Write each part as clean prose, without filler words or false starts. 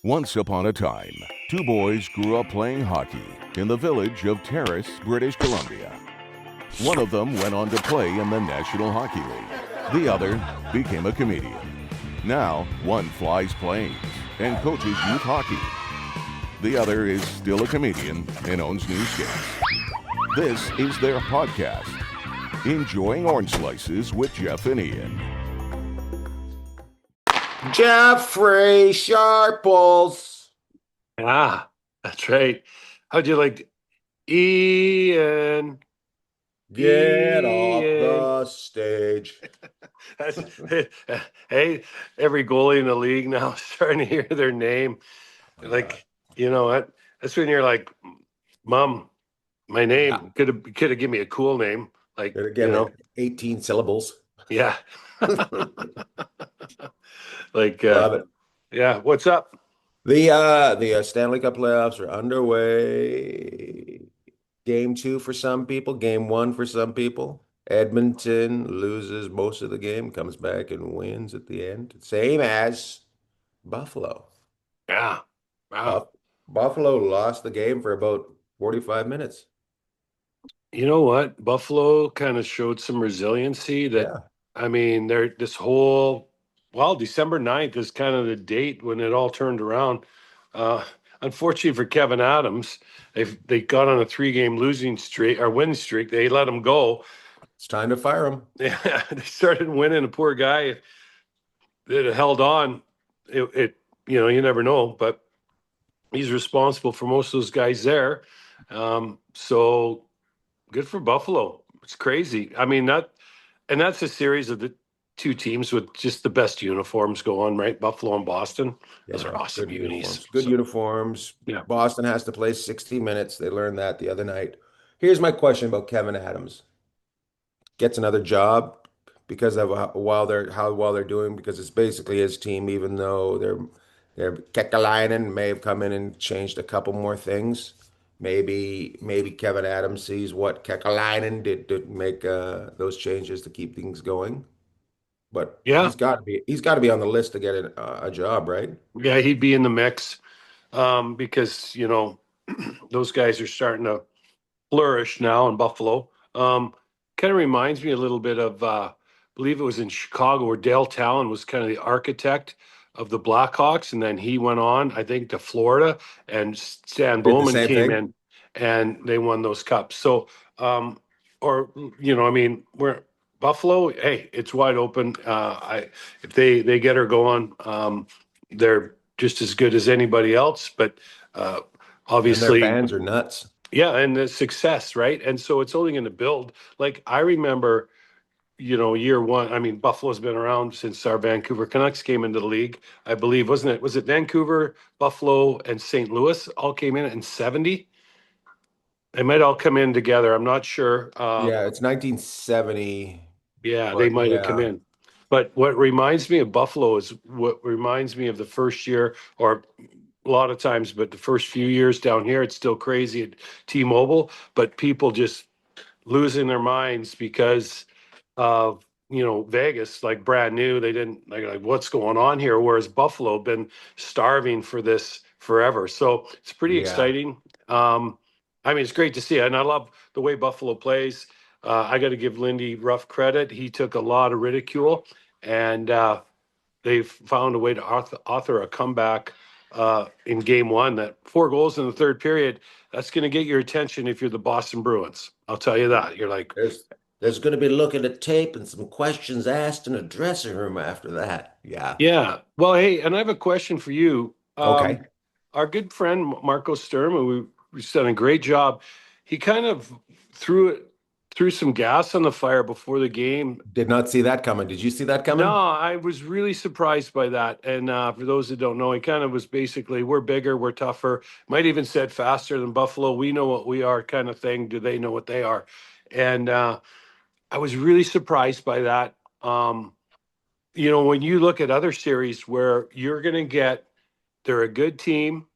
Once upon a time, two boys grew up playing hockey in the village of Terrace, British Columbia. One of them went on to play in the National Hockey League. The other became a comedian. Now, one flies planes and coaches youth hockey. The other is still a comedian and owns newsstands. This is their podcast, Enjoying Orange Slices with Jeff and Ian. Jeffrey Sharples. Ah, that's right. How'd you like Ian? Get off the stage. Hey, every goalie in the league now is starting to hear their name. Like, you know what? That's when you're like, Mom, my name could have given me a cool name. Like, Again, 18 syllables. Yeah. Like, Love it. Yeah. What's up? The Stanley Cup playoffs are underway. Game 2 for some people, game 1 for some people. Edmonton loses most of the game, comes back and wins at the end. Same as Buffalo. Yeah. Wow. Buffalo lost the game for about 45 minutes. You know what? Buffalo kind of showed some resiliency that, I mean, December 9th is kind of the date when it all turned around. Unfortunately for Kevin Adams, they got on a 3-game win streak. They let him go. It's time to fire him. Yeah, they started winning. A poor guy that held on. You never know, but he's responsible for most of those guys there. So good for Buffalo. It's crazy. I mean, that's a series of the two teams with just the best uniforms going, right? Buffalo and Boston. Those are awesome unis. Good uniforms. Yeah. Boston has to play 60 minutes. They learned that the other night. Here's my question about Kevin Adams. Gets another job because of how well they're doing, because it's basically his team, even though they're Kekalainen may have come in and changed a couple more things. Maybe Kevin Adams sees what Kekalainen did to make those changes to keep things going. But Yeah, he's got to be on the list to get a job, right? yeah, he'd be in the mix because those guys are starting to flourish now in Buffalo. Kind of reminds me a little bit of, I believe it was in Chicago, where Dale Talon was kind of the architect of the Blackhawks, and then he went on, I think, to Florida, and Stan Bowman came in, and they won those cups. So, we're Buffalo. Hey, it's wide open. If they get her going, they're just as good as anybody else. But obviously, and their fans are nuts. Yeah, and the success, right? And so it's only going to build. Like, I remember, year one. I mean, Buffalo's been around since our Vancouver Canucks came into the league, I believe, wasn't it? Was it Vancouver, Buffalo, and St. Louis all came in 70? They might all come in together. I'm not sure. It's 1970. Yeah, they might have come in. But what reminds me of Buffalo is what reminds me of the first year, or a lot of times, but the first few years down here, it's still crazy at T-Mobile, but people just losing their minds because of, Vegas, like brand new. They didn't like what's going on here, whereas Buffalo been starving for this forever. So it's pretty exciting. It's great to see it, and I love the way Buffalo plays. I got to give Lindy Ruff credit. He took a lot of ridicule, and they've found a way to author a comeback in game 1. That 4 goals in the third period, that's going to get your attention if you're the Boston Bruins. I'll tell you that. You're like, there's going to be looking at tape and some questions asked in a dressing room after that. Yeah. Well, hey, and I have a question for you. Okay. Our good friend Marco Sturm, who we've done a great job. He kind of threw some gas on the fire before the game. Did not see that coming. Did you see that coming? No, I was really surprised by that. And for those that don't know, he kind of was basically, we're bigger, we're tougher. Might even said faster than Buffalo. We know what we are, kind of thing. Do they know what they are? And I was really surprised by that. When you look at other series where you're going to get, they're a good team,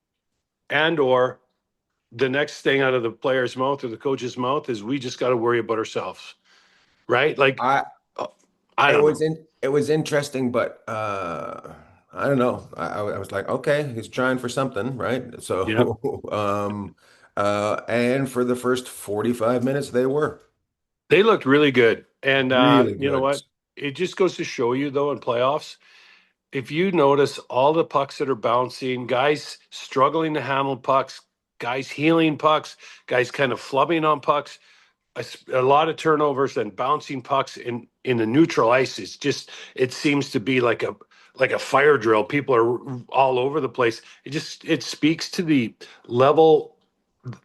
and or the next thing out of the player's mouth or the coach's mouth is, we just got to worry about ourselves, right? Like, it was interesting, but I don't know. I was like, okay, he's trying for something, right? Yeah, So, and for the first 45 minutes, they were they looked really good. And really you know good. what? It just goes to show you, though, in playoffs, if you notice all the pucks that are bouncing, guys struggling to handle pucks, guys healing pucks, guys kind of flubbing on pucks, a lot of turnovers and bouncing pucks in the neutral ice. It's just, it seems to be like a fire drill. People are all over the place. It speaks to the level,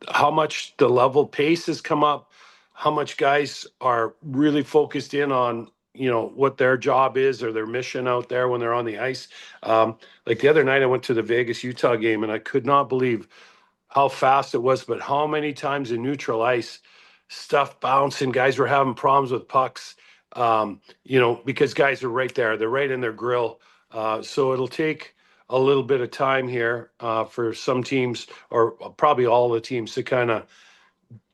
how much the level pace has come up, how much guys are really focused in on, what their job is or their mission out there when they're on the ice. Like the other night I went to the Vegas Utah game and I could not believe how fast it was, but how many times in neutral ice stuff bouncing, guys were having problems with pucks, because guys are right there, they're right in their grill. So it'll take a little bit of time here for some teams, or probably all the teams, to kind of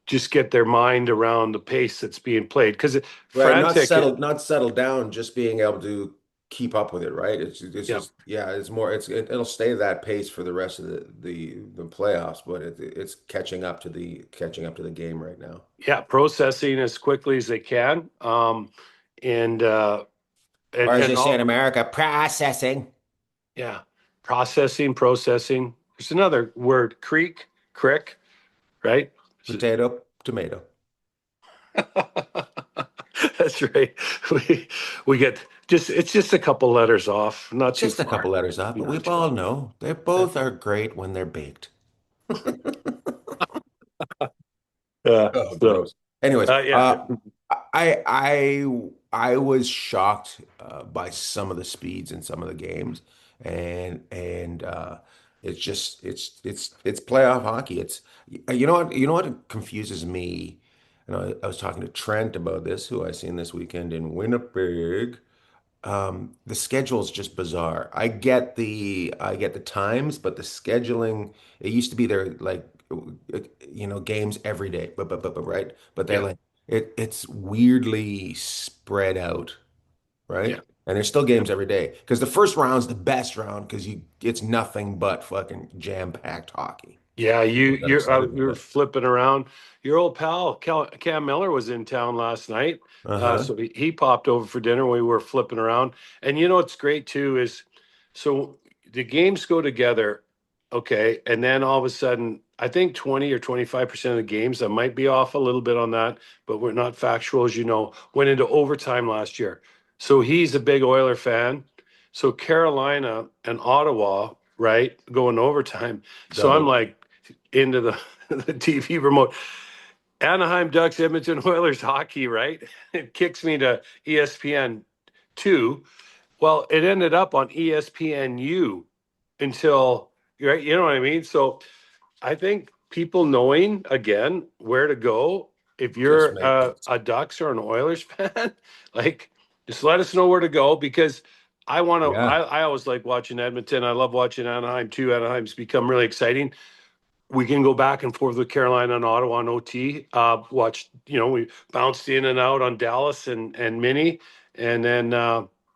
just get their mind around the pace that's being played, because Right, frantic. not settled down, just being able to keep up with it, right? It's Yeah, just yeah, it's more it'll stay that pace for the rest of the playoffs, but it's catching up to the game right now. yeah, processing as quickly as they can, and Or as they say in all. America, processing. Yeah. Processing. There's another word, crick, right? Potato, tomato. That's right. We we get it's just a couple letters off, not too Just a couple far. letters up, but we Not too all know they both are great when they're baked. Oh, so gross. Anyways, yeah. I was shocked by some of the speeds in some of the games, and it's just it's playoff hockey. It's you know what confuses me, and I was talking to Trent about this, who I seen this weekend in Winnipeg. The schedule is just bizarre. I get the times, but the scheduling, it used to be there like games every day, but right, but they're Yeah. like it's weirdly spread out, right? Yeah. And there's still Yeah. games every day because the first round's the best round because you it's nothing but fucking jam-packed hockey. Yeah, What got excited you're about flipping around. Your old pal Cam Miller was in town last night, it. Uh-huh. so he popped over for dinner. We were flipping around, and what's great too is, so the games go together, okay, and then all of a sudden, I think 20 or 25% of the games, I might be off a little bit on that, but we're not factual, as you know, went into overtime last year. So he's a big Oiler fan. So Carolina and Ottawa, right, going overtime. So I'm Double. like into the the TV remote. Anaheim Ducks, Edmonton Oilers hockey, right? It kicks me to ESPN two. Well, it ended up on ESPNU until, right. You know what I mean? So I think people knowing again where to go. If Just you're make a Ducks or an Oilers fan, like, just let us know where to go, because I want to. yeah. I always like watching Edmonton. I love watching Anaheim too. Anaheim's become really exciting. We can go back and forth with Carolina and Ottawa on OT. Watch, we bounced in and out on Dallas and Mini, and then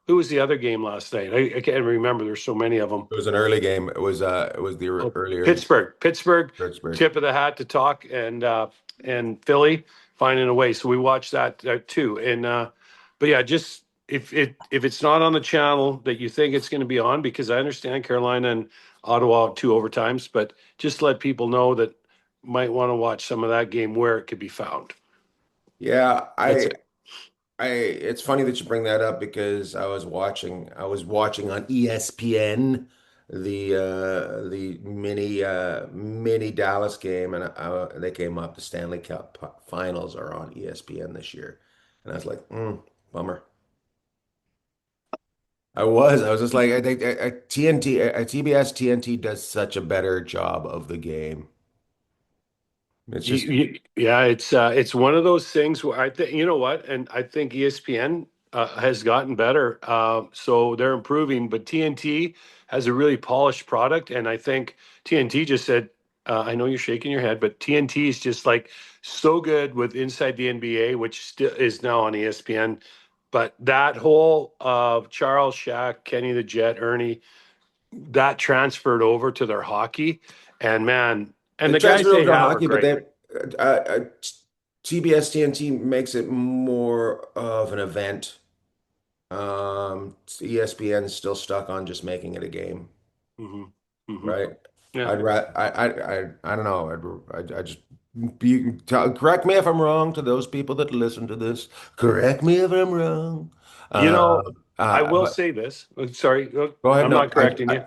who was the other game last night? I can't remember. There's so many of them. It was an early game. It was the Oh, earlier Pittsburgh, Pittsburgh. tip of the hat to talk, and Philly finding a way. So we watched that too. And but yeah, just if it's not on the channel that you think it's going to be on, because I understand Carolina and Ottawa 2 overtimes, but just let people know that might want to watch some of that game where it could be found. Yeah, That's I it. I it's funny that you bring that up because I was watching on ESPN the mini Dallas game and they came up the Stanley Cup finals are on ESPN this year. And I was like, bummer. I was just like I think TNT TBS TNT does such a better job of the game. It's just Yeah, it's one of those things where I think, you know what, and I think ESPN has gotten better, so they're improving. But TNT has a really polished product, and I think TNT just said, I know you're shaking your head, but TNT is just like so good with Inside the NBA, which still is now on ESPN. But that whole Charles, Shaq, Kenny the Jet, Ernie, that transferred over to their hockey, and man, and They the guys transferred over they to have are hockey, but great. then TBS TNT makes it more of an event. ESPN's still stuck on just making it a game, Hmm. Hmm. right? Yeah. I'd rather, I don't know. I just correct me if I'm wrong to those people that listen to this. Correct me if I'm wrong. You Uh, know, I will but say this. Sorry, go ahead. I'm No, not correcting you.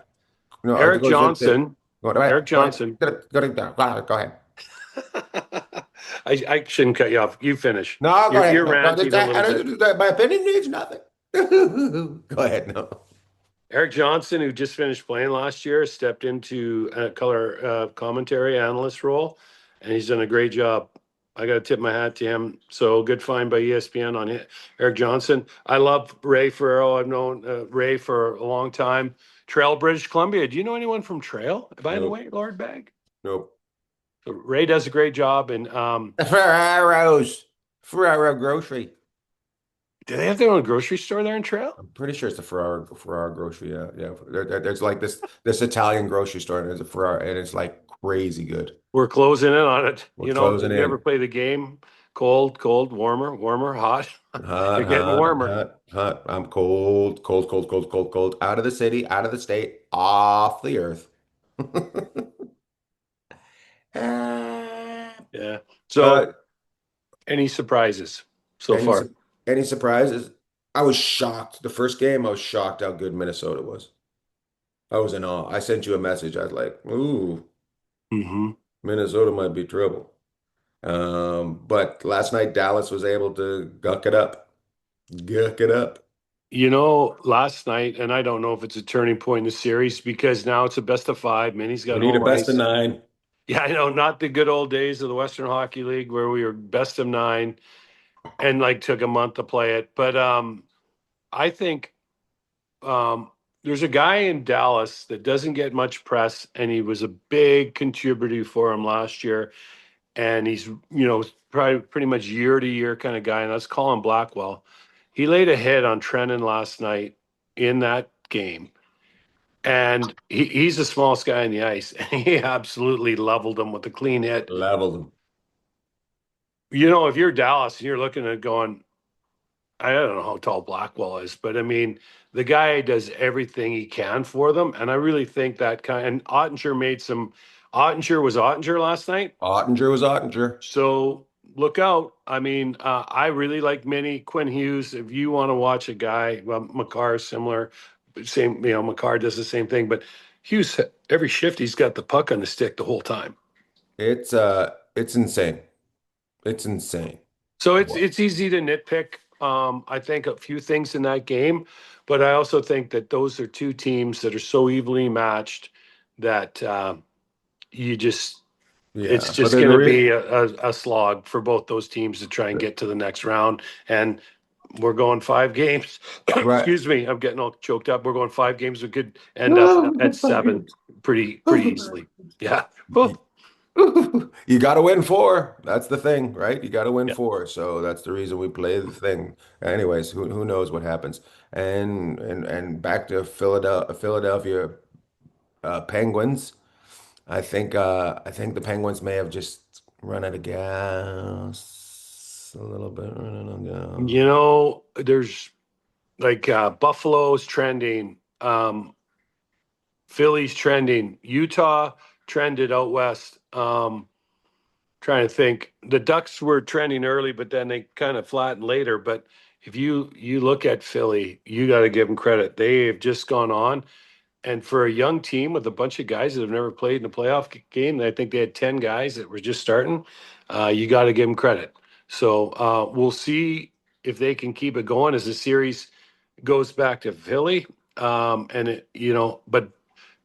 no, I'll Eric go ahead. Johnson. Go ahead. Eric Go ahead. Johnson. Go ahead. I shouldn't cut you off. You finish. No, go ahead. You're No, no, ranting a little bit. my opinion means nothing. Go ahead. No. Eric Johnson, who just finished playing last year, stepped into a color commentary analyst role, and he's done a great job. I got to tip my hat to him. So good find by ESPN on Eric Johnson. I love Ray Ferrero. I've known Ray for a long time. Trail, British Columbia. Do you know anyone from Trail, by the Nope. way, Lord Bag? Nope. So Ray does a great job. And Ferraro's. Ferraro Grocery. do they have their own grocery store there in Trail? I'm pretty sure it's the Ferraro Grocery. Yeah, yeah. There's like this Italian grocery store, and there's a Ferraro, and it's like crazy good. We're closing in on it. We're You know, closing you ever in. play the game? Cold, cold, warmer, warmer, hot. Hot, They're getting hot, warmer. hot, hot. I'm cold, cold, cold, cold, cold, cold. Out of the city, out of the state, off the earth. Yeah. Uh, So, any surprises so any far? su- any surprises? I was shocked. The first game, I was shocked how good Minnesota was. I was in awe. I sent you a message. I was like, "Ooh, Hmm. Minnesota might be trouble." But last night Dallas was able to guck it up, guck it up. You know, last night, and I don't know if it's a turning point in the series because now it's a best of five. Minnie's We got need a home best of ice. nine. Yeah, I know, not the good old days of the Western Hockey League where we were best of nine and like took a month to play it. But I think um, there's a guy in Dallas that doesn't get much press, and he was a big contributor for him last year. And he's, probably pretty much year to year kind of guy, and that's Colin Blackwell. He laid a hit on Trenton last night in that game, and he's the smallest guy on the ice, and he absolutely leveled him with a clean hit. Leveled them. If you're Dallas and you're looking at going, I don't know how tall Blackwell is, but I mean, the guy does everything he can for them, and I really think that kind. And Ottinger made some. Ottinger was Ottinger last night. Ottinger was Ottinger. So look out. I mean, I really like Minnie Quinn Hughes. If you want to watch a guy, well, McCarr is similar, same. McCarr does the same thing, but Hughes every shift he's got the puck on the stick the whole time. It's insane. It's insane. So it's What? it's easy to nitpick. I think a few things in that game, but I also think that those are two teams that are so evenly matched that you just it's Yeah, but just the, going the to re be a slog for both those teams to try and get to the next round. And we're going 5 games. right. Excuse me, I'm getting all choked up. We're going 5 games. We could end up at seven pretty easily. Yeah. Well, You got to win four. That's the thing, right? You got to win yeah. four. So that's the reason we play the thing. Anyways, who knows what happens? And back to Philadelphia Penguins. I think the Penguins may have just run out of gas a little bit. Running out of gas. There's like Buffalo's trending, Philly's trending, Utah trended out west. Trying to think, the Ducks were trending early, but then they kind of flattened later. But if you look at Philly, you got to give them credit. They have just gone on, and for a young team with a bunch of guys that have never played in a playoff game, I think they had 10 guys that were just starting. You got to give them credit. So we'll see if they can keep it going as the series goes back to Philly. But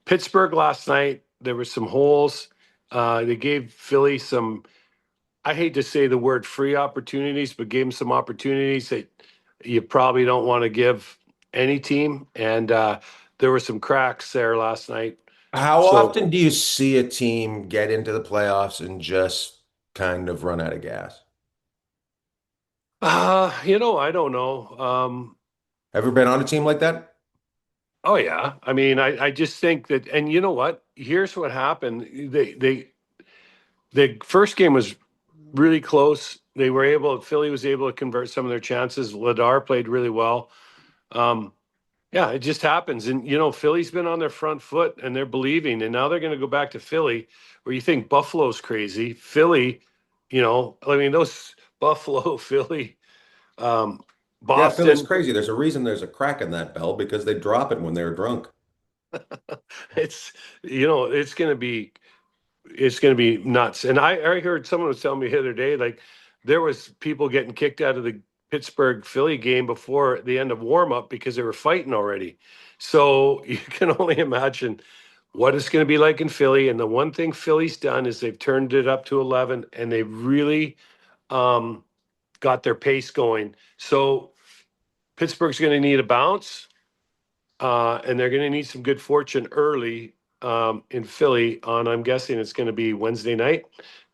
Pittsburgh last night, there were some holes. They gave Philly some, I hate to say the word free opportunities, but gave them some opportunities that you probably don't want to give any team. And there were some cracks there last night. How So, often do you see a team get into the playoffs and just kind of run out of gas? I don't know. Ever been on a team like that? Oh yeah. I mean, I just think that, and you know what? Here's what happened. The first game was really close. Philly was able to convert some of their chances. Ladar played really well. Um, yeah, it just happens. And Philly's been on their front foot and they're believing. And now they're going to go back to Philly, where you think Buffalo's crazy. Philly, I mean, those Buffalo, Philly, um, Yeah, Philly's Boston. crazy. There's a reason there's a crack in that bell because they drop it when they're drunk. It's it's gonna be nuts. And I heard someone was telling me the other day, like there was people getting kicked out of the Pittsburgh Philly game before the end of warm up because they were fighting already. So you can only imagine what it's going to be like in Philly. And the one thing Philly's done is they've turned it up to 11, and they've really um, got their pace going. So Pittsburgh's going to need a bounce. And they're going to need some good fortune early in Philly I'm guessing it's going to be Wednesday night.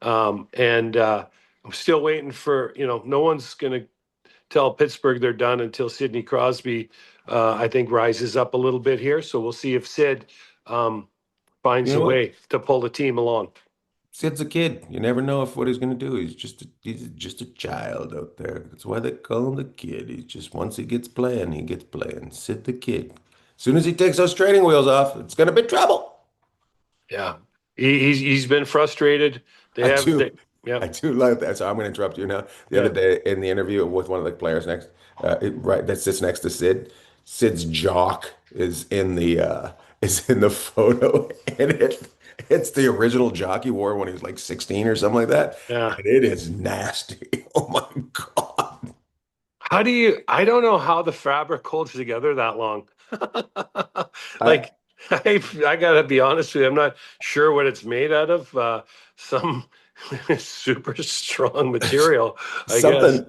And I'm still waiting for, no one's going to tell Pittsburgh they're done until Sidney Crosby, I think, rises up a little bit here. So we'll see if Sid You finds know a what? way to pull the team along. Sid's a kid. You never know if what he's going to do. He's just a child out there. That's why they call him the kid. He's just once he gets playing, he gets playing. Sid the kid. As soon as he takes those training wheels off, it's going to be trouble. Yeah. He's been frustrated. I do. Yeah. I do like that. So I'm going to interrupt you now. The other Yeah. day in the interview with one of the players right, that sits next to Sid, Sid's jock is in the photo, and it's the original jock he wore when he was like 16 or something like that, Yeah. and it is nasty. Oh my God. I don't know how the fabric holds together that long. I Like, I gotta be honest with you, I'm not sure what it's made out of. Some super strong material, I guess. something.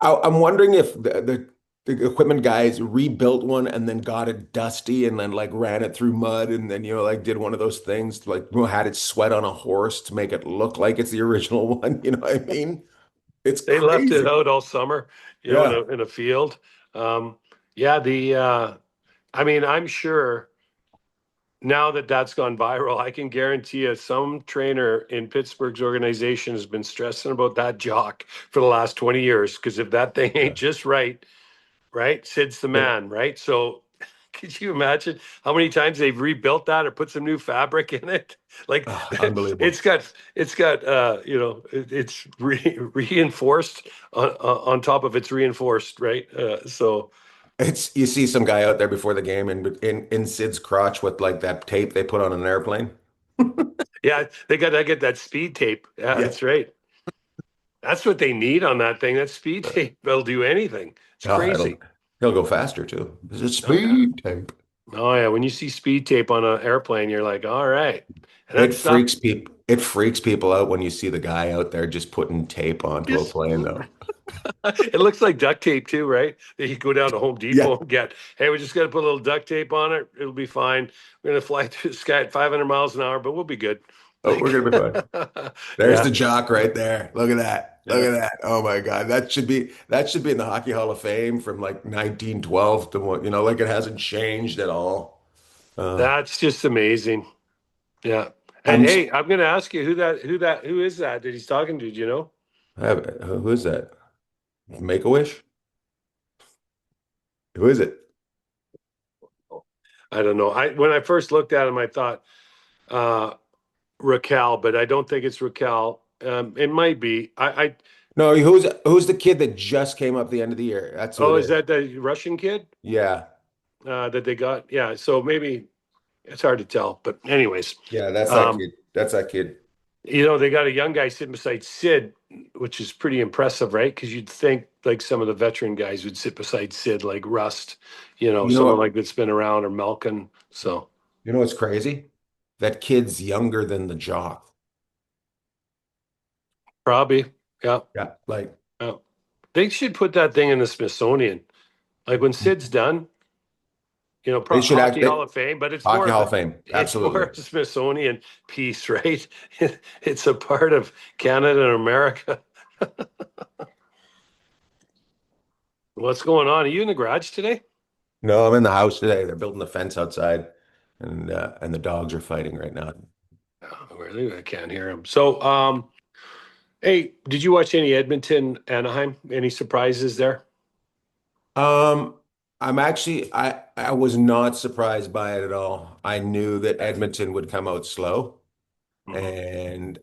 I'm wondering if the equipment guys rebuilt one and then got it dusty and then like ran it through mud and then like did one of those things like had it sweat on a horse to make it look like it's the original one. You know what I mean? It's They left it crazy. out all summer, in Yeah. a field. Yeah, I mean, I'm sure now that that's gone viral, I can guarantee you some trainer in Pittsburgh's organization has been stressing about that jock for the last 20 years. Because if that thing ain't Yeah. just right, right, Sid's the It- man, right? So could you imagine how many times they've rebuilt that or put some new fabric in it? Like Unbelievable. it's got it's reinforced on top of it's reinforced, right? So It's you see some guy out there before the game and in Sid's crotch with like that tape they put on an airplane. yeah, they got to get that speed tape. Yeah, Yeah. that's right. That's what they need on that thing. That speed tape will do anything. It's Oh, crazy. he'll go faster too. It's a Oh yeah. speed tape. Oh yeah. When you see speed tape on an airplane, you're like, all right. And It that stuff freaks people. It freaks people out when you see the guy out there just putting tape onto a just plane, though. it looks like duct tape too, right? That you go down to Home Yeah. Depot and get, hey, we just got to put a little duct tape on it. It'll be fine. We're gonna fly through the sky at 500 miles an hour, but we'll be good. Oh, we're Like, gonna be fine. There's yeah, the jock right there. Look at that. Look yeah. at that. Oh my God. That should be in the Hockey Hall of Fame from like 1912 to what, like it hasn't changed at all. Uh, That's just amazing. Yeah. And and hey, I'm gonna ask you who is that he's talking to? Do you know? who is that? Make a Wish? Who is it? I don't know. When I first looked at him, I thought uh, Raquel, but I don't think it's Raquel. It might be. No, who's the kid that just came up at the end of the year? That's who Oh, it is is. that the Russian kid Yeah. that they got? Yeah. So maybe it's hard to tell. But anyways, Yeah, that's that um, kid. That's that kid. they got a young guy sitting beside Sid, which is pretty impressive, right? Because you'd think like some of the veteran guys would sit beside Sid, like Rust, You know someone what? like that's been around, or Malkin. So You know what's crazy? That kid's younger than the jock. probably, yeah. Yeah, like Yeah. They should put that thing in the Smithsonian. Like when Sid's done, they should act Hockey they, Hall of Fame, but it's more Hockey of Hall a of Fame. it's more Absolutely. of a Smithsonian piece, right? It's a part of Canada and America. What's going on? Are you in the garage today? No, I'm in the house today. They're building the fence outside, and the dogs are fighting right now. Oh, really? I can't hear him. So, hey, did you watch any Edmonton, Anaheim? Any surprises there? Um, I was not surprised by it at all. I knew that Edmonton would come out slow, Mhm. and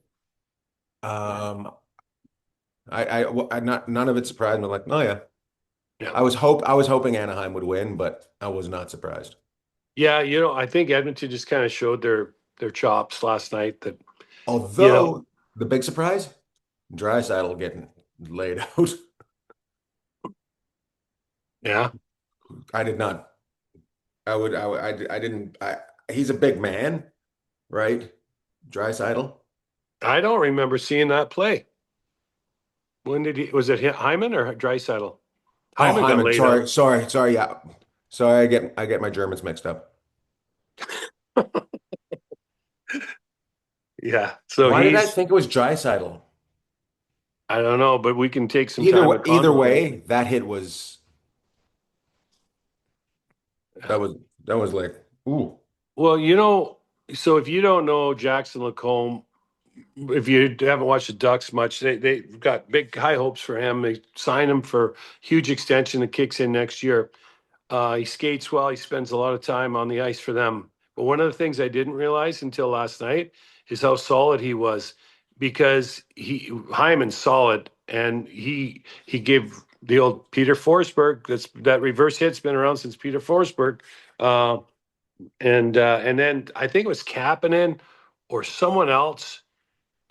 um, not none of it surprised me. I'm like, oh yeah, Yeah. I was hoping Anaheim would win, but I was not surprised. Yeah, I think Edmonton just kind of showed their chops last night that, you know, Although the big surprise, Draisaitl getting laid out. yeah. I did not. I didn't. He's a big man, right? Draisaitl. I don't remember seeing that play. When did he, was it Hyman or Draisaitl? Oh, Hyman got Hyman. laid out. Sorry. Yeah, sorry. I get my Germans mixed up. Yeah. So Why did I he's, think it was Draisaitl? I don't know, but we can take some time to Either contemplate. way, that hit was Yeah. that was like ooh. Well, so if you don't know Jackson Lacombe, if you haven't watched the Ducks much, they've got big high hopes for him. They signed him for huge extension that kicks in next year. He skates well. He spends a lot of time on the ice for them. But one of the things I didn't realize until last night is how solid he was, because Hyman's solid, and he gave the old Peter Forsberg, that reverse hit's been around since Peter Forsberg. Uh, and then I think it was Kapanen or someone else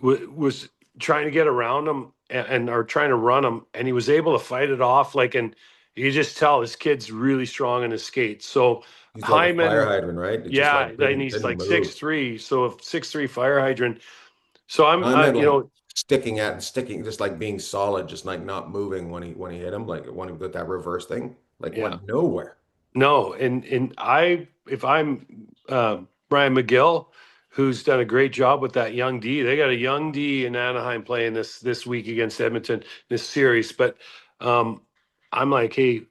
was trying to get around him, and or trying to run him, and he was able to fight it off. And you just tell this kid's really strong in his skates. So He's like a fire Hyman, hydrant, right? It just yeah, like and he's didn't like move. 6'3", so if 6'3" fire hydrant. So I meant like sticking, just like being solid, just like not moving when he hit him, like when he did that reverse thing, like yeah, went nowhere. no, and if I'm Brian McGill, who's done a great job with that young D. They got a young D in Anaheim playing this week against Edmonton, this series. But um, I'm like, hey,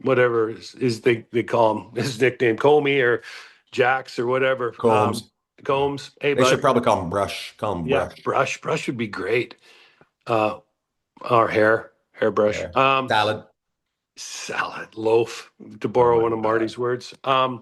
whatever they call him, his nickname, Comey or Jax or whatever, Combs. Combs. Hey, They should bud, probably call him Brush. Call him yeah, Brush. brush would be great. Uh, our hairbrush. Yeah. Salad. Salad loaf, to Oh borrow my one of God. Marty's words. Uh,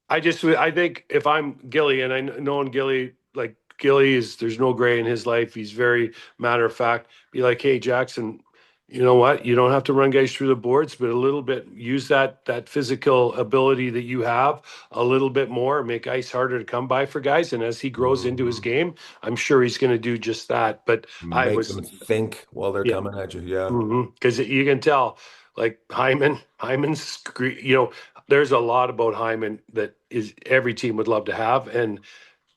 I think if I'm Gilly, and I know Gilly, like Gilly is, there's no gray in his life. He's very matter of fact. Be like, hey, Jackson, you know what? You don't have to run guys through the boards, but a little bit, use that physical ability that you have a little bit more, make ice harder to come by for guys. And as he grows into his mhm. game, I'm sure he's going to do just that. But I Make was, them think while they're yeah, coming at you. Yeah. because you can tell, like there's a lot about Hyman that is every team would love to have, and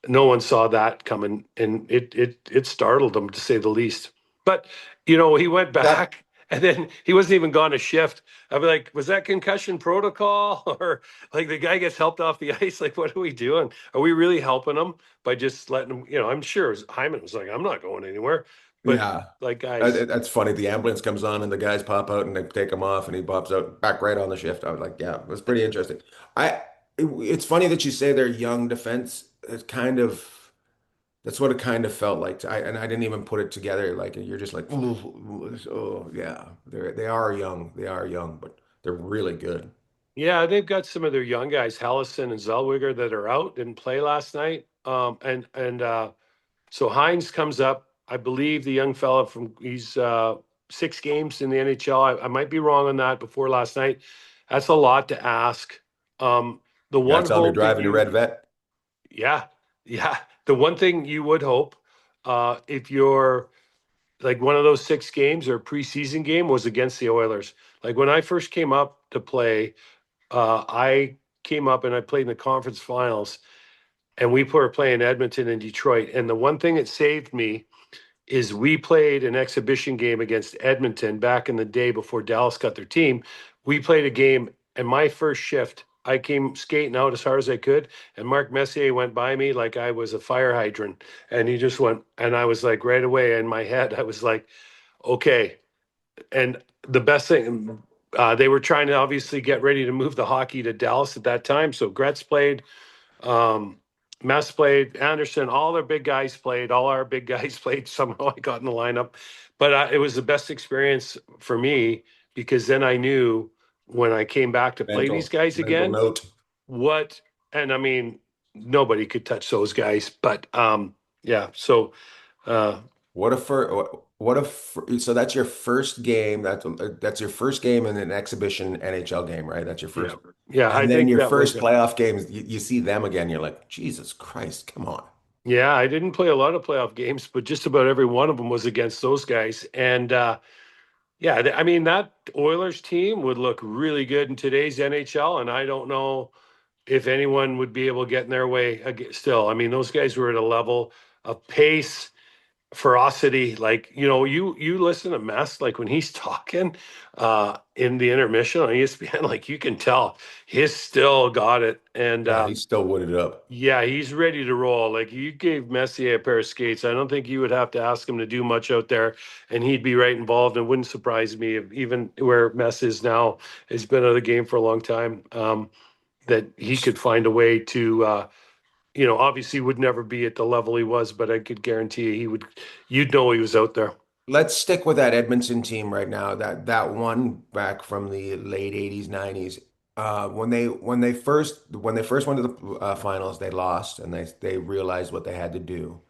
no one saw that coming, and it startled them, to say the least. But he went That back, and then he wasn't even gone a shift. I'd be like, was that concussion protocol, or like the guy gets helped off the ice? Like, what are we doing? Are we really helping him by just letting him? I'm sure Hyman was like, I'm not going anywhere. But yeah. like, guys, That's funny. The ambulance comes on and the guys pop out and they take him off and he pops out back right on the shift. I was like, yeah, it was pretty interesting. It's funny that you say they're young defense. It's kind of that's what it kind of felt like. And I didn't even put it together. Like you're just like, oh yeah, they are young. They are young, but they're really good. yeah, they've got some of their young guys, Hellison and Zellweger, that are out, didn't play last night. And so Hines comes up. I believe the young fella he's 6 games in the NHL. I might be wrong on that before last night. That's a lot to ask. The You gotta one tell me you're hope that driving your red you, vet. yeah, yeah, the one thing you would hope, if you're like one of those 6 games or preseason game was against the Oilers. Like when I first came up to play, I came up and I played in the conference finals, and we were playing Edmonton and Detroit. And the one thing that saved me is we played an exhibition game against Edmonton back in the day before Dallas got their team. We played a game, and my first shift, I came skating out as hard as I could, and Mark Messier went by me like I was a fire hydrant, and he just went, and I was like right away in my head, I was like, okay. And the best thing, they were trying to obviously get ready to move the hockey to Dallas at that time. So Gretz played, Mess played, Anderson, all their big guys played, all our big guys played. Somehow I got in the lineup, but it was the best experience for me because then I knew when I came back to play these guys mental again, note. and I mean, nobody could touch those guys, but yeah. So so that's your first game. That's your first game in an exhibition NHL game, right? That's your first. yeah, I And then think your that was first playoff games, you see them again. You're like, Jesus Christ, come on. yeah. I didn't play a lot of playoff games, but just about every one of them was against those guys, and yeah, I mean, that Oilers team would look really good in today's NHL, and I don't know if anyone would be able to get in their way still. I mean, those guys were at a level of pace, ferocity. Like, you listen to Mess, like when he's talking in the intermission on ESPN, like you can tell he's still got it. And Yeah, he's still wooded up. yeah, he's ready to roll. Like you gave Messier a pair of skates. I don't think you would have to ask him to do much out there, and he'd be right involved. And it wouldn't surprise me if even where Mess is now, has been out of the game for a long time, that he could find a way to, obviously would never be at the level he was, but I could guarantee you you'd know he was out there. Let's stick with that Edmonton team right now. That one back from the late 80s, 90s. When they first went to the finals, they lost and they realized what they had to do.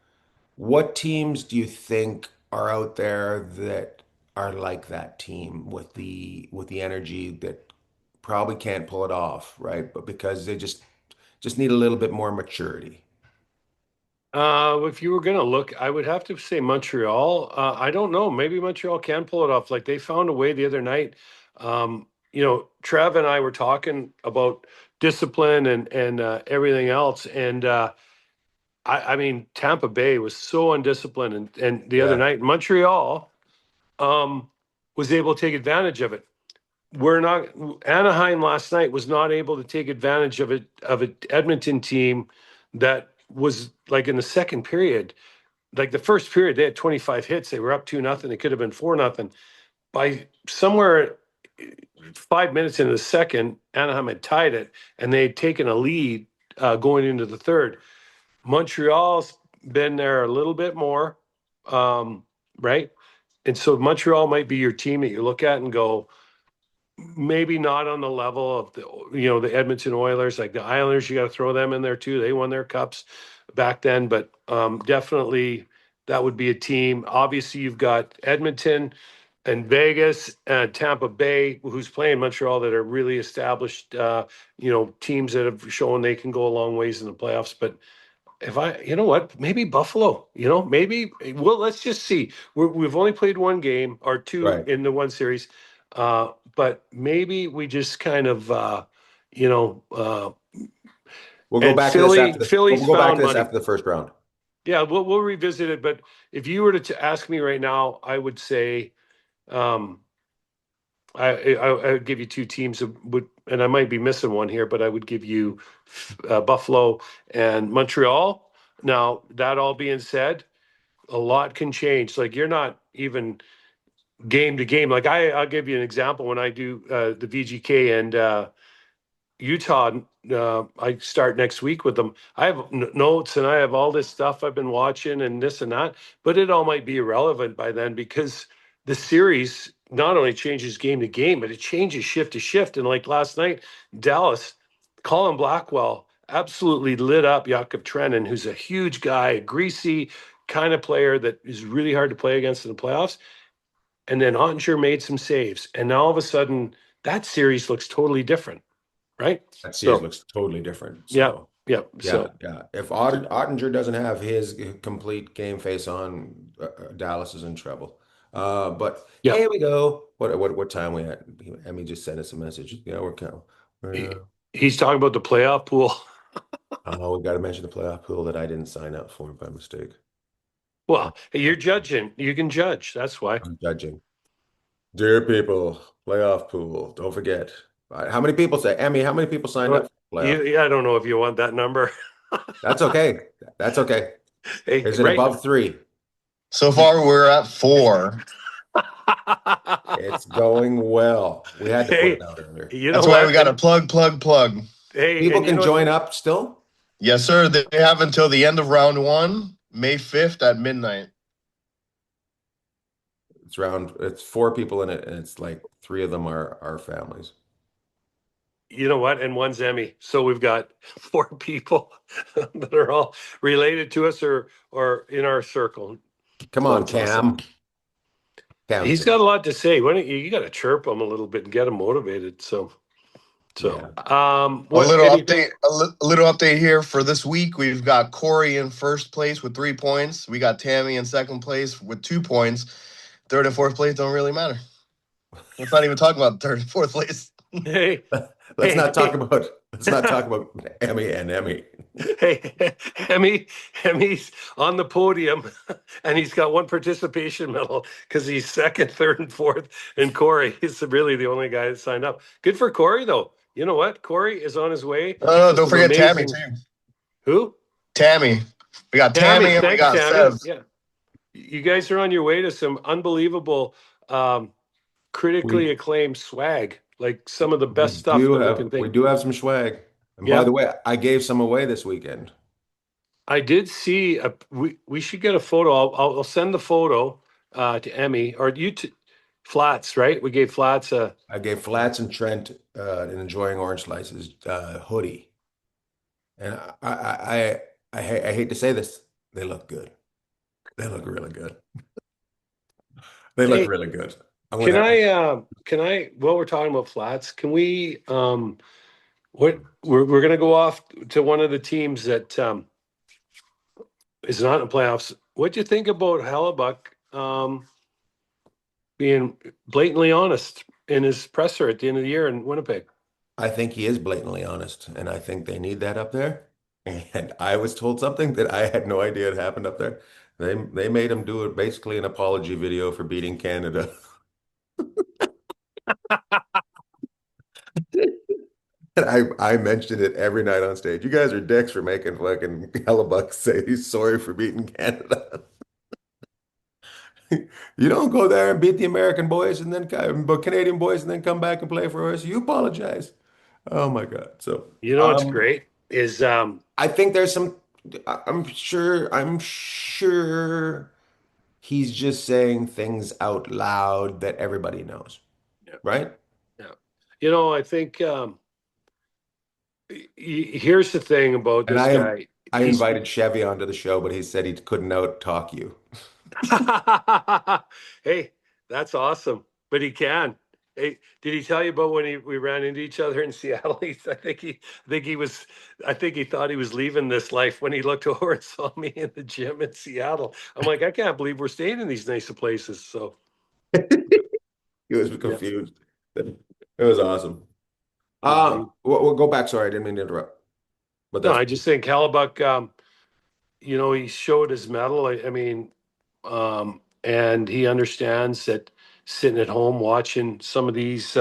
What teams do you think are out there that are like that team with the energy that probably can't pull it off, right? But because they just need a little bit more maturity. If you were going to look, I would have to say Montreal. I don't know. Maybe Montreal can pull it off. Like they found a way the other night. Trev and I were talking about discipline and everything else, and I mean, Tampa Bay was so undisciplined, and the other Yeah. night Montreal was able to take advantage of it. We're not Anaheim last night was not able to take advantage of an Edmonton team that was like in the second period. Like the first period, they had 25 hits. They were up 2-0. It could have been 4-0. By somewhere 5 minutes into the second, Anaheim had tied it, and they had taken a lead going into the third. Montreal's been there a little bit more, right? And so Montreal might be your team that you look at and go, maybe not on the level of the Edmonton Oilers. Like the Islanders, you got to throw them in there too. They won their cups back then, but definitely that would be a team. Obviously, you've got Edmonton and Vegas and Tampa Bay, who's playing Montreal, that are really established, teams that have shown they can go a long ways in the playoffs. But you know what, maybe Buffalo, maybe, well, let's just see. We've only played one game or two Right. in the one series. But maybe we just kind of, We'll go and back to this Philly's we'll go back found to this money. after the first round. Yeah, we'll revisit it. But if you were to ask me right now, I would say, I would give you two teams and I might be missing one here, but I would give you Buffalo and Montreal. Now, that all being said, a lot can change. Like you're not even game to game. Like I'll give you an example. When I do the VGK and Utah, I start next week with them. I have notes and I have all this stuff I've been watching and this and that, but it all might be irrelevant by then because the series not only changes game to game, but it changes shift to shift. And like last night, Dallas, Colin Blackwell absolutely lit up Jakob Trenin, who's a huge guy, a greasy kind of player that is really hard to play against in the playoffs. And then Ottinger made some saves. And now all of a sudden, that series looks totally different. Right. That series looks totally different. Yeah. So Yeah. yeah, yeah. If Ottinger doesn't have his complete game face on, Dallas is in trouble. But Yeah. here we go. What time we at? Emmy just sent us a message. Yeah, He's talking about the playoff pool. Oh, we got to mention the playoff pool that I didn't sign up for by mistake. Well, you're judging. You can judge. That's why. I'm judging. Dear people, playoff pool. Don't forget. How many people Emmy, how many people signed up for playoff? I don't know if you want that number. That's okay. That's okay. Hey, Is it above 3? So far, we're at 4. It's going well. We had to put it Hey, out earlier. you know That's why we what? got to And plug. hey, People and you can know what? join up still. Yes, sir. They have until the end of round one, May 5th at midnight. It's 4 people in it, and it's like 3 of them are our families. You know what? And one's Emmy. So we've got 4 people that are all related to us or in our circle. Come So on, it's awesome. Cam. Cam's He's good. got a lot to say. Why don't you got to chirp him a little bit and get him motivated. Yeah. A What little anything? update, a little update here for this week. We've got Corey in first place with 3 points. We got Tammy in second place with 2 points. Third and fourth place don't really matter. Let's not even talk about third and fourth place. Hey, Let's hey, not talk about Emmy and Emmy. hey, Emmy's on the podium, and he's got one participation medal because he's second, third, and fourth. And Corey is really the only guy that signed up. Good for Corey, though. You know what? Corey is on his way No, to don't some forget Tammy amazing. too. Who? Tammy. We got Tammy. Tammy and we Thanks, got Tammy. Sev. Yeah, you guys are on your way to some unbelievable, critically We acclaimed swag, like some of the we best stuff do that we have can we think. do have some swag. And by Yeah. the way, I gave some away this weekend. I did see we should get a photo. I'll send the photo to Emmy or you to Flats, right? We gave Flats a I gave Flats and Trent an Enjoying Orange Slices hoodie. And I hate to say this, they look good. They look really good. They look hey, really good. I'm gonna can I while we're talking about Flats, can we what we're gonna go off to one of the teams that is not in the playoffs. What do you think about Hellebuck being blatantly honest in his presser at the end of the year in Winnipeg? I think he is blatantly honest, and I think they need that up there. And I was told something that I had no idea had happened up there. They made him do it basically an apology video for beating Canada. And I mentioned it every night on stage. You guys are dicks for making fucking Hellebuck say he's sorry for beating Canada. You don't go there and beat the American boys and then but Canadian boys and then come back and play for us. You apologize. Oh my God. So You know what's great is I think there's some I'm sure he's just saying things out loud that everybody knows, yeah, right? yeah. You know, I think here's the thing about And this guy. I He's invited Chevy onto the show, but he said he couldn't out talk you. hey, that's awesome. But he can. Hey, did he tell you about when we ran into each other in Seattle? I think he thought he was leaving this life when he looked over and saw me in the gym in Seattle. I'm like, I can't believe we're staying in these nicer places. So He was yeah, confused. It was awesome. yeah. We'll go back. Sorry, I didn't mean to interrupt. But No, that's I just think Hellebuck, he showed his mettle. I mean, and he understands that sitting at home watching some of these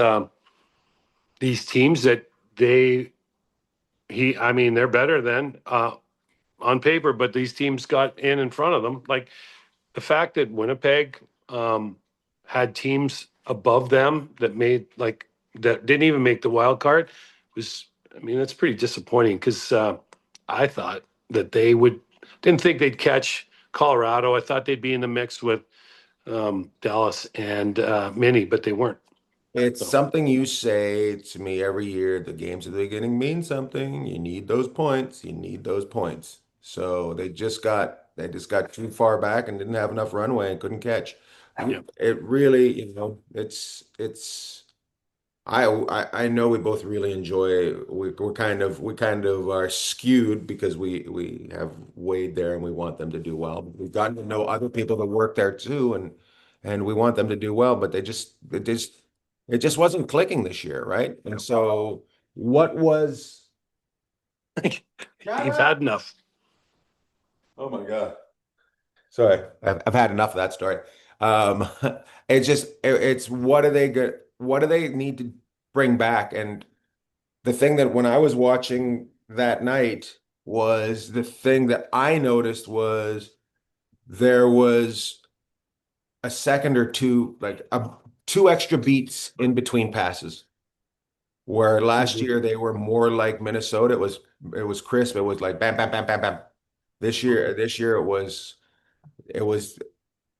teams that I mean, they're better than on paper, but these teams got in front of them. Like the fact that Winnipeg had teams above them that didn't even make the wild card was, I mean, that's pretty disappointing because I thought that they didn't think they'd catch Colorado. I thought they'd be in the mix with Dallas and Minnie, but they weren't. It's So something you say to me every year. The games at the beginning mean something. You need those points. You need those points. So they just got too far back and didn't have enough runway and couldn't catch. yeah, It really, it's I know we both really enjoy we kind of are skewed because we have Wade there and we want them to do well. We've gotten to know other people that work there too and we want them to do well, but it just wasn't clicking this year, right? And so what was Shut you've had up. enough. Oh my God. Sorry, I've had enough of that story. Um, it's what do they need to bring back? And the thing that when I was watching that night was the thing that I noticed was there was a second or two, like 2 extra beats in between passes. Where last year they were more like Minnesota. It was crisp. It was like bam, bam, bam, bam, bam. This year it was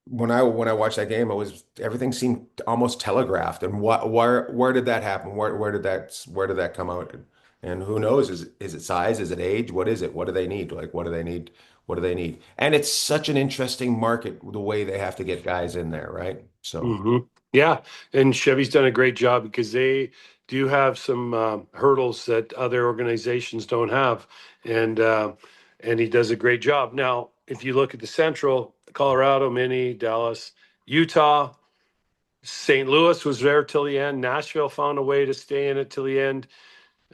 when I watched that game, everything seemed almost telegraphed. And where did that happen? Where did that come out? And who knows? Is it size? Is it age? What is it? What do they need? Like, what do they need? What do they need? And it's such an interesting market the way they have to get guys in there, right? So Yeah, and Chevy's done a great job because they do have some hurdles that other organizations don't have, and he does a great job. Now, if you look at the Central, Colorado, Mini, Dallas, Utah, St. Louis was there till the end. Nashville found a way to stay in it till the end.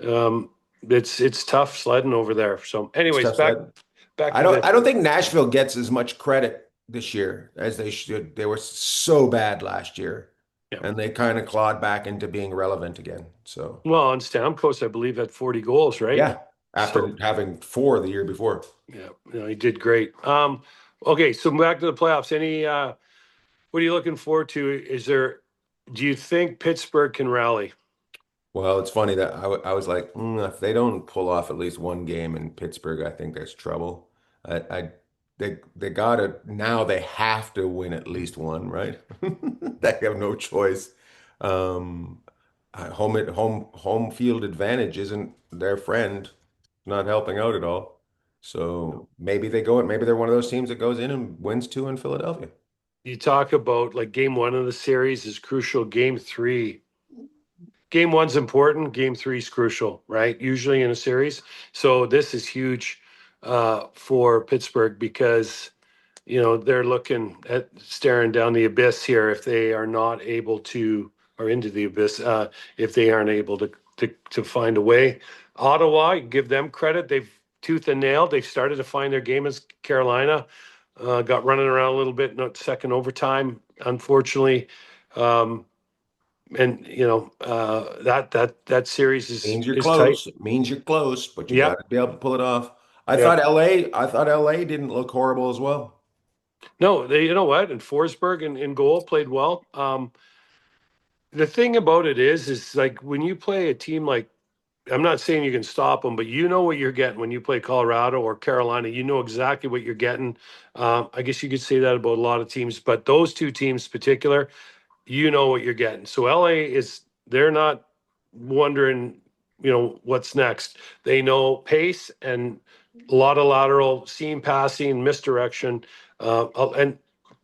Um, it's tough sledding over there. So, it's anyways, tough back sled. back I to don't the I don't think Nashville gets as much credit this year as they should. They were so bad last year, yeah. and they kind of clawed back into being relevant again. So Well, on Stamkos, I believe had 40 goals, right? yeah, after having 4 the year before. Yeah, no, he did great. Okay, so back to the playoffs. What are you looking forward to? Do you think Pittsburgh can rally? Well, it's funny that I was like, if they don't pull off at least one game in Pittsburgh, I think there's trouble. They gotta now they have to win at least one, right? They have no choice. Um, home field advantage isn't their friend, not helping out at all. So maybe they're one of those teams that goes in and wins 2 in Philadelphia. You talk about like game one of the series is crucial. Game one's important. Game three is crucial, right? Usually in a series. So this is huge for Pittsburgh because they're looking at staring down the abyss here if they are not able to, or into the abyss, if they aren't able to find a way. Ottawa, give them credit. They've tooth and nail. They've started to find their game as Carolina. Got running around a little bit in the second overtime, unfortunately. And that series Means you're is tight. close. It means you're close, but you got Yep. to be able to pull it off. I thought Yep. LA didn't look horrible as well. No, you know what? And Forsberg in goal played well. The thing about it is like when you play a team like, I'm not saying you can stop them, but you know what you're getting when you play Colorado or Carolina. You know exactly what you're getting. I guess you could say that about a lot of teams, but those two teams in particular, you know what you're getting. So they're not wondering, what's next. They know pace and a lot of lateral seam passing, misdirection. And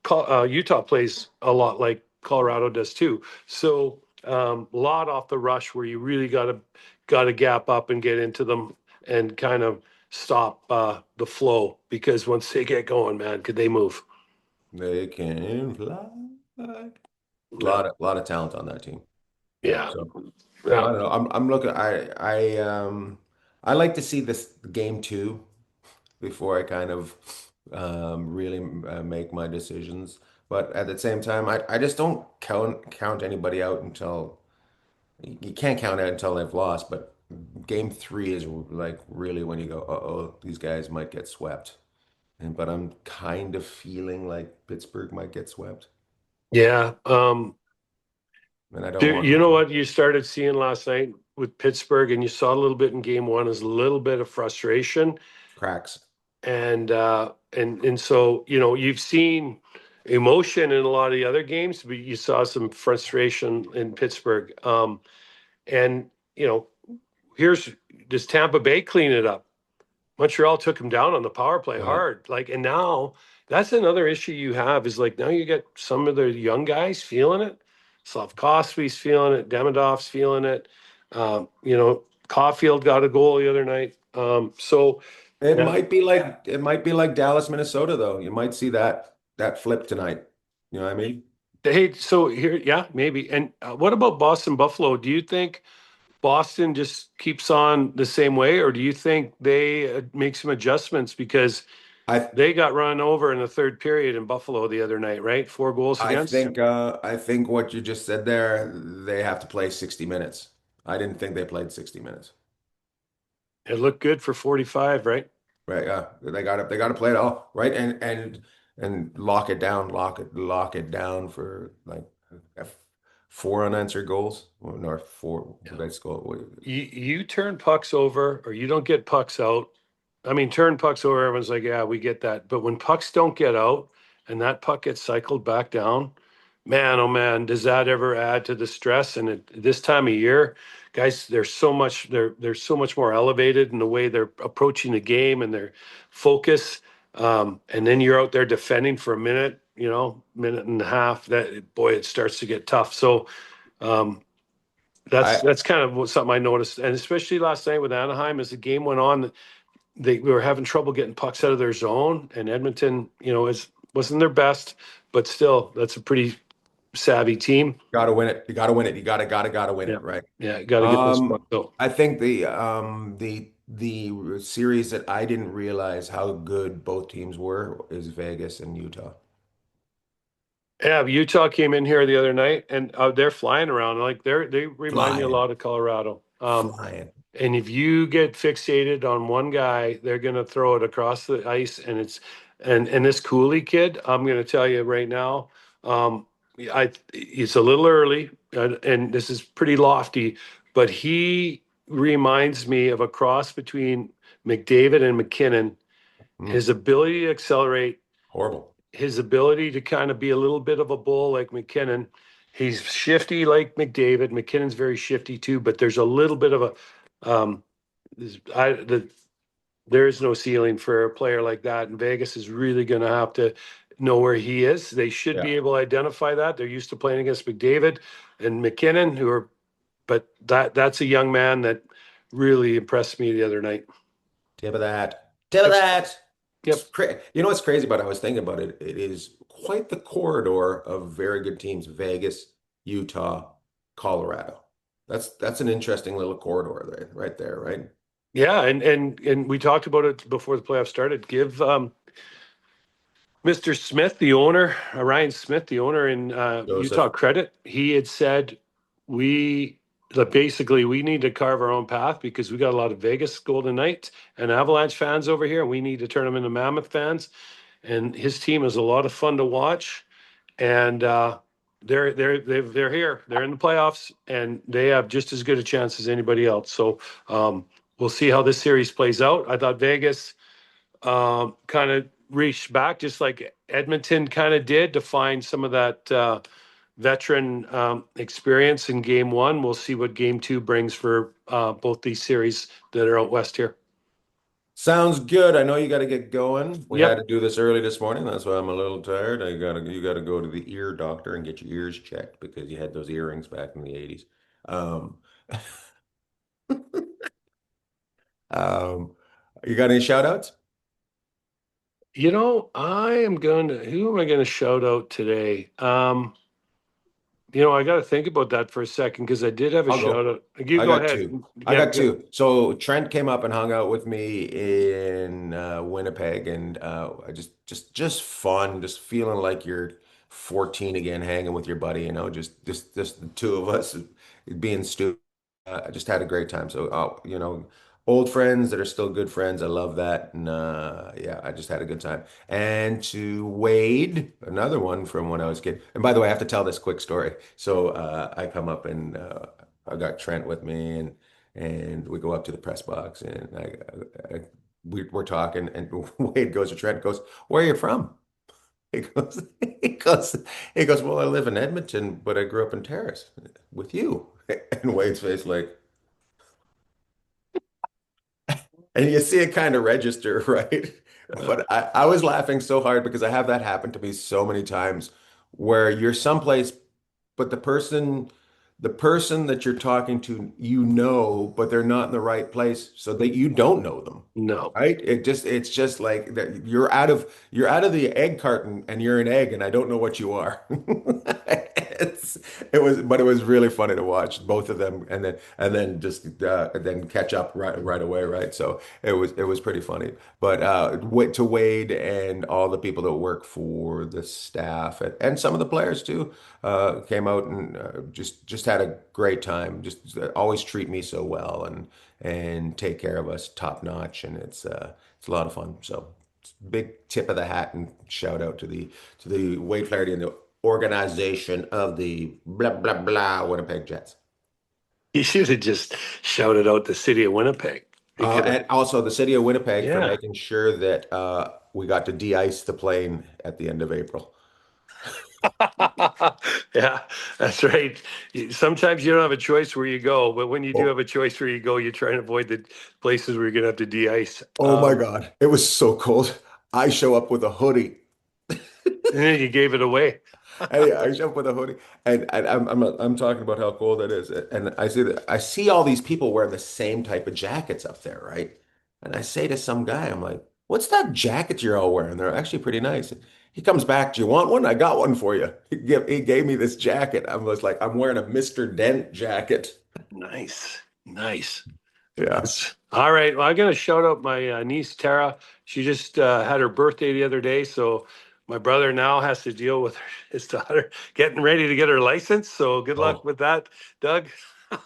Utah plays a lot like Colorado does too. So a lot off the rush where you really got to gap up and get into them and kind of stop the flow because once they get going, man, could they move? They can fly. Yeah. Lot of talent on that team. Yeah. So I Yeah. don't know. I'm looking. I like to see this game 2 before I kind of really make my decisions. But at the same time, I just don't count anybody out until you can't count out until they've lost. But game 3 is like really when you go, uh-oh, these guys might get swept. But I'm kind of feeling like Pittsburgh might get swept, Yeah. and I don't want You them know to. what you started seeing last night with Pittsburgh, and you saw a little bit in game one is a little bit of frustration, Cracks. and so you've seen emotion in a lot of the other games, but you saw some frustration in Pittsburgh. And here's does Tampa Bay clean it up? Montreal took him down on the power play Yeah. hard. Like, and now that's another issue you have is like now you get some of the young guys feeling it. Slavkovsky's feeling it. Demidov's feeling it. Caulfield got a goal the other night. So yeah. It might be like Dallas, Minnesota, though. You might see that flip tonight. You know what I mean? Hey, so here, yeah, maybe. And what about Boston Buffalo? Do you think Boston just keeps on the same way, or do you think they make some adjustments because I they got run over in the third period in Buffalo the other night, right? 4 goals against. I think what you just said there, they have to play 60 minutes. I didn't think they played 60 minutes. It looked good for 45, right? Right? They got to play it all, right? And lock it down, lock it down for like 4 unanswered goals. Well, no, 4. Let's go. You turn pucks over or you don't get pucks out. I mean, turn pucks over, everyone's like, yeah, we get that. But when pucks don't get out and that puck gets cycled back down, man, oh man, does that ever add to the stress? And this time of year, guys, they're so much more elevated in the way they're approaching the game and their focus. And then you're out there defending for a minute, minute and a half. That boy, it starts to get tough. So that's kind of something I noticed, and especially last night with Anaheim, as the game went on, we were having trouble getting pucks out of their zone, and Edmonton, wasn't their best, but still, that's a pretty savvy team. Got to win it. You got to win it. You got to win it, right? Yeah, got to get those pucks out. I think the series that I didn't realize how good both teams were is Vegas and Utah. Yeah, Utah came in here the other night, and they're flying around. Like they remind me a lot of Colorado. Flying. And if you get fixated on one guy, they're going to throw it across the ice. And and this Cooley kid, I'm going to tell you right now, it's a little early, and this is pretty lofty, but he reminds me of a cross between McDavid and McKinnon. His ability to accelerate, Horrible. his ability to kind of be a little bit of a bull like McKinnon. He's shifty like McDavid. McKinnon's very shifty too, but there's a little bit of a there is no ceiling for a player like that, and Vegas is really going to have to know where he is. They should be able to identify that. They're used to playing against McDavid and McKinnon, but that's a young man that really impressed me the other night. Tip of the hat. Tip of the hat. Yep. You know what's crazy about it? I was thinking about it. It is quite the corridor of very good teams: Vegas, Utah, Colorado. That's an interesting little corridor right there, right? Yeah, and we talked about it before the playoffs started. Give Mr. Smith, the owner, Ryan Smith, the owner in Utah, credit. He had said basically we need to carve our own path because we got a lot of Vegas Golden Knights and Avalanche fans over here, and we need to turn them into Mammoth fans. And his team is a lot of fun to watch, and they're here. They're in the playoffs, and they have just as good a chance as anybody else. So we'll see how this series plays out. I thought Vegas kind of reached back, just like Edmonton kind of did, to find some of that veteran experience in game one. We'll see what game two brings for both these series that are out west here. Sounds good. I know you got to get going. We had to do this early this morning. That's why I'm a little tired. You got to go to the ear doctor and get your ears checked because you had those earrings back in the 80s. You got any shout outs? Who am I going to shout out today? I got to think about that for a second because I did have a shout out. You go ahead. I got two. So Trent came up and hung out with me in Winnipeg, and just fun, just feeling like you're 14 again, hanging with your buddy. Just the two of us being stupid. I just had a great time. So old friends that are still good friends. I love that. And I just had a good time. And to Wade, another one from when I was a kid. And by the way, I have to tell this quick story. So I come up and I got Trent with me and we go up to the press box and we're talking and Wade goes to Trent, goes, "Where are you from?" He goes, "Well, I live in Edmonton, but I grew up in Terrace with you." And Wade's face like, and you see it kind of register, right? But I was laughing so hard because I have that happen to me so many times where you're someplace, but the person that you're talking to, but they're not in the right place, so that you don't know them. No. Right? It's just like that you're out of the egg carton and you're an egg and I don't know what you are. But it was really funny to watch both of them and then then catch up right away, right? So it was pretty funny. But to Wade and all the people that work for the staff and some of the players too came out and just had a great time. Just always treat me so well and take care of us top notch, and it's a lot of fun. So big tip of the hat and shout out to the Wade Flaherty and the organization of the blah, blah, blah Winnipeg Jets. You should have just shouted out the city of Winnipeg. And also the city of Winnipeg for Yeah. making sure that we got to de-ice the plane at the end of April. Yeah, that's right. Sometimes you don't have a choice where you go, but when you do Oh. have a choice where you go, you try and avoid the places where you're going to have to de-ice. Oh my God. It was so cold. I show up with a hoodie. And then you gave it away. Hey, I show up with a hoodie, and I'm talking about how cold it is, and I see all these people wearing the same type of jackets up there, right? And I say to some guy, I'm like, "What's that jacket you're all wearing? They're actually pretty nice." He comes back, "Do you want one? I got one for you." He gave me this jacket. I was like, I'm wearing a Mr. Dent jacket. Nice. Nice. Yeah. All right. Well, I'm going to shout out my niece, Tara. She just had her birthday the other day. So my brother now has to deal with his daughter getting ready to get her license. So good luck Oh. with that, Doug.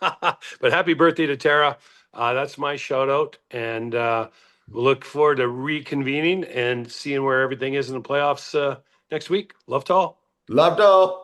But happy birthday to Tara. That's my shout out. And we'll look forward to reconvening and seeing where everything is in the playoffs next week. Love to all. Loved all.